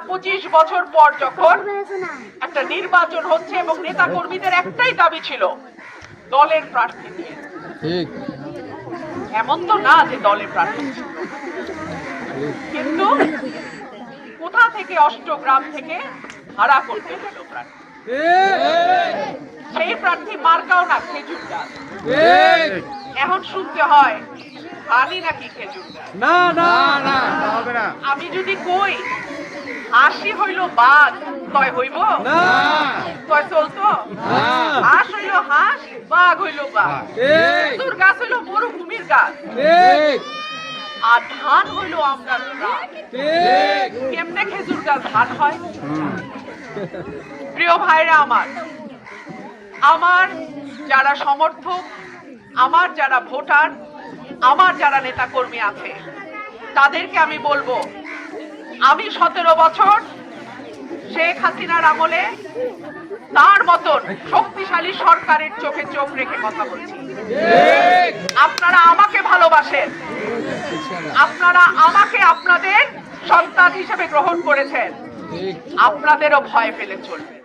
25 বছর পর যখন একটা নির্বাচন হচ্ছে এবং নেতা কর্মীদের একটাই দাবি ছিল দলের প্রার্থী দিয়ে, ঠিক এমন তো না যে দলের প্রার্থী ছিল। কিন্তু কোথা থেকে অষ্টগ্রাম থেকে ভাড়া করতে হলো প্রার্থী, সেই প্রার্থী মার্কাও না খেজুর গাছ। এখন শুনতে হয় ধানই নাকি খেজুর গাছ। না না না হবে না। আমি যদি কই হাসি হইল বাঘ, তয় হইব না তয় চলতো? না। হাঁস হইল হাঁস, বাঘ হইল বাঘ, খেজুর গাছ হইল মরুভূমির গাছ, ঠিক আর ধান হইল আমরা প্রাণ। ঠিক কেমনে খেজুর গাছ ধান হয়? প্রিয় ভাইরা আমার, আমার যারা সমর্থক, আমার যারা ভোটার, আমার যারা নেতা কর্মী আছে, তাদেরকে আমি বলবো, আমি 17 বছর শেখ হাসিনার আমলে তার মতন শক্তিশালী সরকারের চোখে চোখ রেখে কথা বলছি। আপনারা আমাকে ভালোবাসেন, আপনারা আমাকে আপনাদের সন্তান হিসেবে গ্রহণ করেছেন, ঠিক আপনাদেরও ভয় ফেলে চলবে।